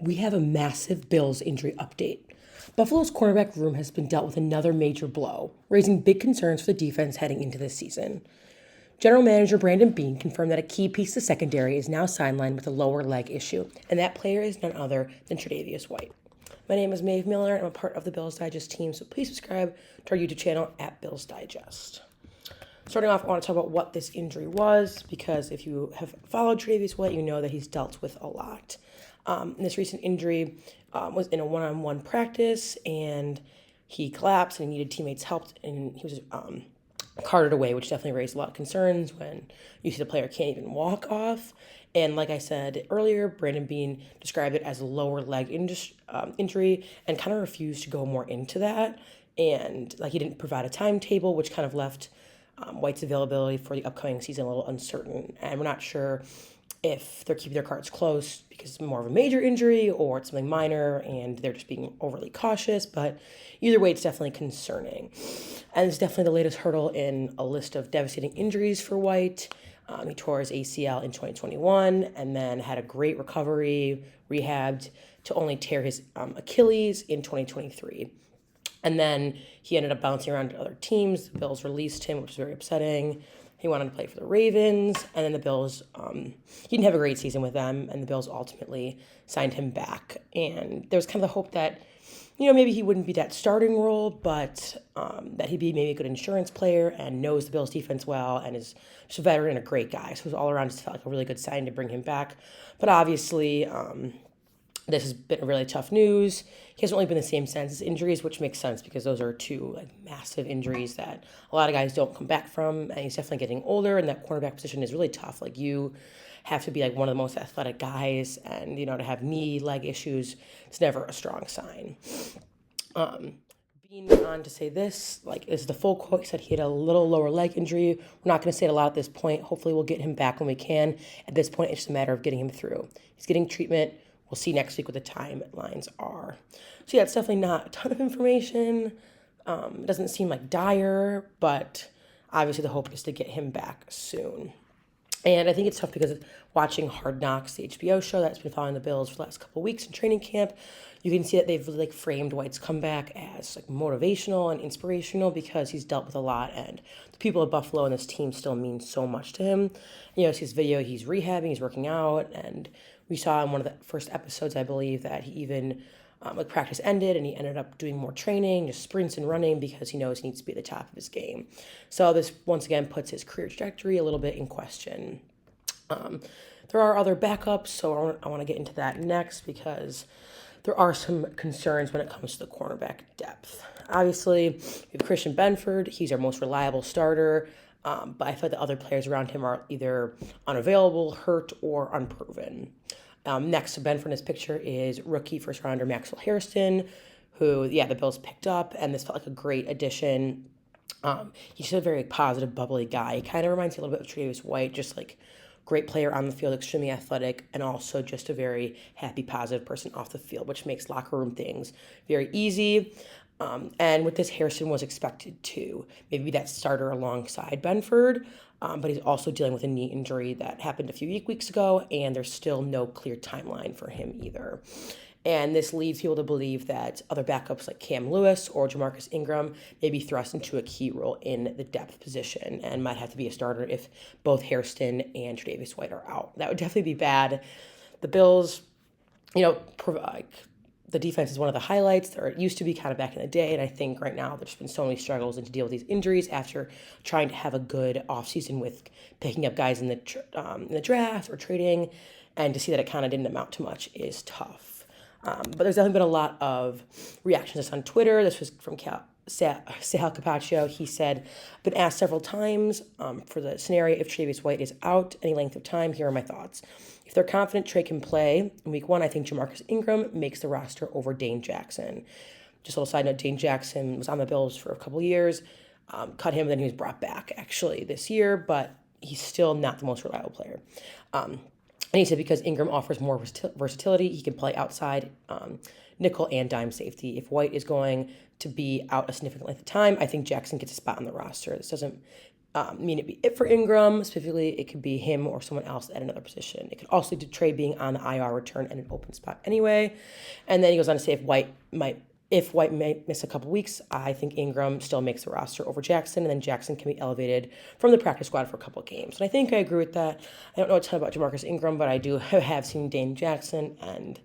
We have a massive Bills injury update. Buffalo's cornerback room has been dealt with another major blow, raising big concerns for the defense heading into this season. General Manager Brandon Beane confirmed that a key piece of the secondary is now sidelined with a lower leg issue, and that player is none other than Tre'Davious White. My name is Maeve Miller, and I'm a part of the Bills Digest team, so please subscribe to our YouTube channel at Bills Digest. Starting off, I want to talk about what this injury was, because if you have followed Tre'Davious White, you know that he's dealt with a lot. This recent injury was in a one-on-one practice, and he collapsed and he needed teammates' help, and he was carted away, which definitely raised a lot of concerns when you see the player can't even walk off. And like I said earlier, Brandon Beane described it as a lower leg injury and kind of refused to go more into that. And he didn't provide a timetable, which kind of left White's availability for the upcoming season a little uncertain. And we're not sure if they're keeping their cards close because it's more of a major injury or it's something minor and they're just being overly cautious. But either way, it's definitely concerning. And it's definitely the latest hurdle in a list of devastating injuries for White. He tore his ACL in 2021 and then had a great recovery, rehabbed to only tear his Achilles in 2023. And then he ended up bouncing around to other teams. The Bills released him, which was very upsetting. He wanted to play for the Ravens, and then the Bills, he didn't have a great season with them, and the Bills ultimately signed him back. And there was kind of the hope that, maybe he wouldn't be that starting role, but that he'd be maybe a good insurance player and knows the Bills defense well and is just a veteran and a great guy. So it was all around just felt like a really good sign to bring him back. But obviously, this has been really tough news. He hasn't really been the same since his injuries, which makes sense because those are two massive injuries that a lot of guys don't come back from. And he's definitely getting older, and that cornerback position is really tough. You have to be one of the most athletic guys, and to have knee, leg issues, it's never a strong sign. Being on to say this, this is the full quote. He said he had a little lower leg injury. We're not going to say it a lot at this point. Hopefully we'll get him back when we can. At this point, it's just a matter of getting him through. He's getting treatment. We'll see next week what the timelines are. So yeah, it's definitely not a ton of information. It doesn't seem dire, but obviously the hope is to get him back soon. And I think it's tough because watching Hard Knocks, the HBO show that's been following the Bills for the last couple of weeks in training camp, you can see that they've really framed White's comeback as motivational and inspirational because he's dealt with a lot, and the people of Buffalo and this team still mean so much to him. See his video, he's rehabbing, he's working out, and we saw in one of the first episodes, I believe, that he even practice ended and he ended up doing more training, just sprints and running because he knows he needs to be at the top of his game. So this once again puts his career trajectory a little bit in question. There are other backups, so I want to get into that next because there are some concerns when it comes to the cornerback depth. Obviously, we have Christian Benford. He's our most reliable starter, but I feel like the other players around him are either unavailable, hurt, or unproven. Next to Benford in this picture is rookie first-rounder Maxwell Hairston, who, the Bills picked up, and this felt like a great addition. He's just a very positive, bubbly guy. He kind of reminds me a little bit of Tre'Davious White, just great player on the field, extremely athletic, and also just a very happy, positive person off the field, which makes locker room things very easy. And with this, Hairston was expected to maybe be that starter alongside Benford, but he's also dealing with a knee injury that happened a few weeks ago, and there's still no clear timeline for him either. And this leads people to believe that other backups like Cam Lewis or Jamarcus Ingram may be thrust into a key role in the depth position and might have to be a starter if both Hairston and Tre'Davious White are out. That would definitely be bad. The Bills, the defense is one of the highlights, or it used to be kind of back in the day, and I think right now there's been so many struggles and to deal with these injuries after trying to have a good offseason with picking up guys in the draft or trading, and to see that it kind of didn't amount to much is tough. But there's definitely been a lot of reactions on Twitter. This was from Sal Capaccio. He said, I've been asked several times for the scenario if Tre'Davious White is out any length of time. Here are my thoughts. If they're confident Trey can play in week 1, I think Jamarcus Ingram makes the roster over Dane Jackson. Just a little side note, Dane Jackson was on the Bills for a couple years, cut him, and then he was brought back actually this year, but he's still not the most reliable player. And he said because Ingram offers more versatility, he can play outside nickel and dime safety. If White is going to be out a significant length of time, I think Jackson gets a spot on the roster. This doesn't I mean, it'd be it for Ingram. Specifically, it could be him or someone else at another position. It could also do Trey being on the IR return and an open spot anyway. And then he goes on to say if White might miss a couple weeks, I think Ingram still makes the roster over Jackson, and then Jackson can be elevated from the practice squad for a couple of games. And I think I agree with that. I don't know a ton about Jamarcus Ingram, but I do have seen Dane Jackson, and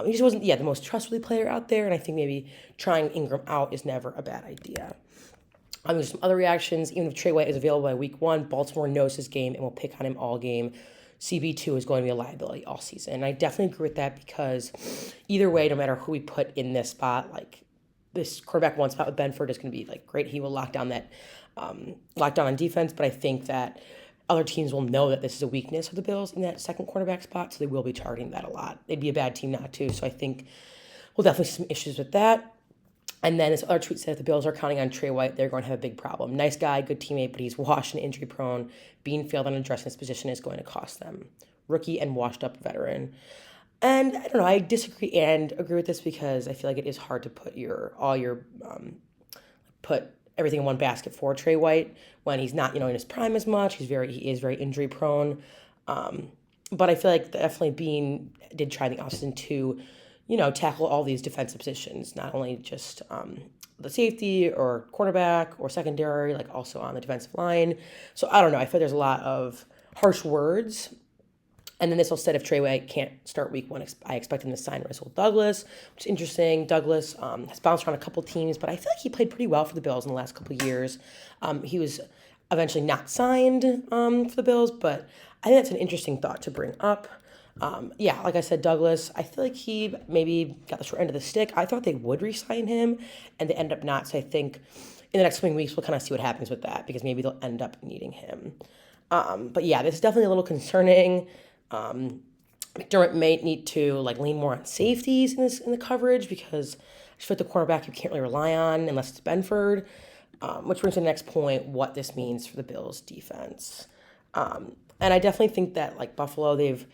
he just wasn't, the most trustworthy player out there, and I think maybe trying Ingram out is never a bad idea. There's some other reactions. Even if Trey White is available by week 1, Baltimore knows his game and will pick on him all game. CB2 is going to be a liability all season. And I definitely agree with that because either way, no matter who we put in this spot, like this quarterback 1 spot with Benford is going to be like great. He will lock down on defense, but I think that other teams will know that this is a weakness of the Bills in that second quarterback spot, so they will be targeting that a lot. They'd be a bad team not to, so I think we'll definitely see some issues with that. And then this other tweet said if the Bills are counting on Trey White, they're going to have a big problem. Nice guy, good teammate, but he's washed and injury prone. Beane failed on addressing his position is going to cost them. Rookie and washed up veteran. And I don't know, I disagree and agree with this because I feel like it is hard to put put everything in one basket for Trey White when he's not, in his prime as much. He is very injury prone. But I feel like definitely Beane did try in the offseason to tackle all these defensive positions, not only just the safety or cornerback or secondary, like also on the defensive line. So I don't know. I feel there's a lot of harsh words. And then this will said if Trey White can't start week 1, I expect him to sign Russell Douglas, which is interesting. Douglas has bounced around a couple teams, but I feel like he played pretty well for the Bills in the last couple of years. He was eventually not signed for the Bills, but I think that's an interesting thought to bring up. Like I said, Douglas, I feel like he maybe got the short end of the stick. I thought they would re-sign him, and they end up not. So I think in the next coming weeks, we'll kind of see what happens with that because maybe they'll end up needing him. This is definitely a little concerning. McDermott may need to lean more on safeties in the coverage because just with the cornerback you can't really rely on unless it's Benford. Which brings to the next point, what this means for the Bills' defense. And I definitely think that Buffalo, they've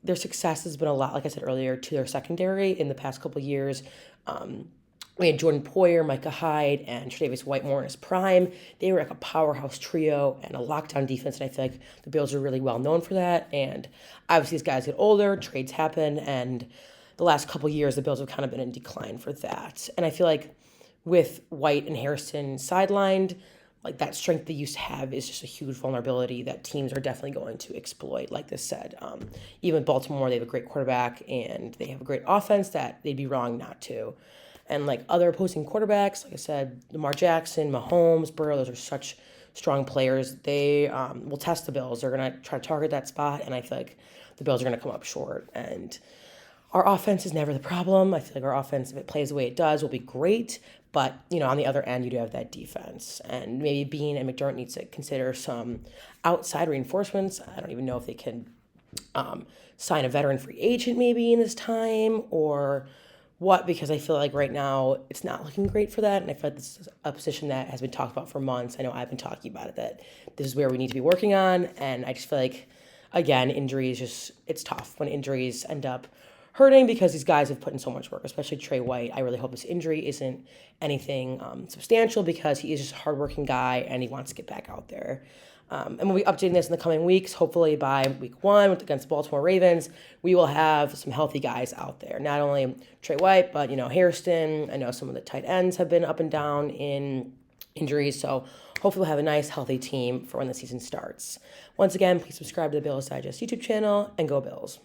their success has been a lot, like I said earlier, to their secondary in the past couple of years. We had Jordan Poyer, Micah Hyde, and Tre'Davious White more in his prime. They were a powerhouse trio and a lockdown defense, and I feel like the Bills are really well known for that. And obviously, as guys get older, trades happen, and the last couple of years, the Bills have kind of been in decline for that. And I feel like with White and Harrison sidelined, that strength they used to have is just a huge vulnerability that teams are definitely going to exploit. Like this said, even with Baltimore, they have a great quarterback and they have a great offense that they'd be wrong not to. And other opposing quarterbacks, like I said, Lamar Jackson, Mahomes, Burrow, those are such strong players. They will test the Bills. They're going to try to target that spot, and I feel like the Bills are going to come up short. And our offense is never the problem. I feel like our offense, if it plays the way it does, will be great. But, on the other end, you do have that defense. And maybe Beane and McDermott needs to consider some outside reinforcements. I don't even know if they can sign a veteran free agent maybe in this time or what, because I feel like right now it's not looking great for that. And I feel like this is a position that has been talked about for months. I know I've been talking about it, that this is where we need to be working on. And I just feel like, again, injuries it's tough when injuries end up hurting because these guys have put in so much work, especially Trey White. I really hope this injury isn't anything substantial because he is just a hardworking guy and he wants to get back out there. And we'll be updating this in the coming weeks. Hopefully by week 1 against the Baltimore Ravens, we will have some healthy guys out there. Not only Trey White, but, Hairston. I know some of the tight ends have been up and down in injuries. So hopefully we'll have a nice, healthy team for when the season starts. Once again, please subscribe to the Bills Digest YouTube channel and go Bills.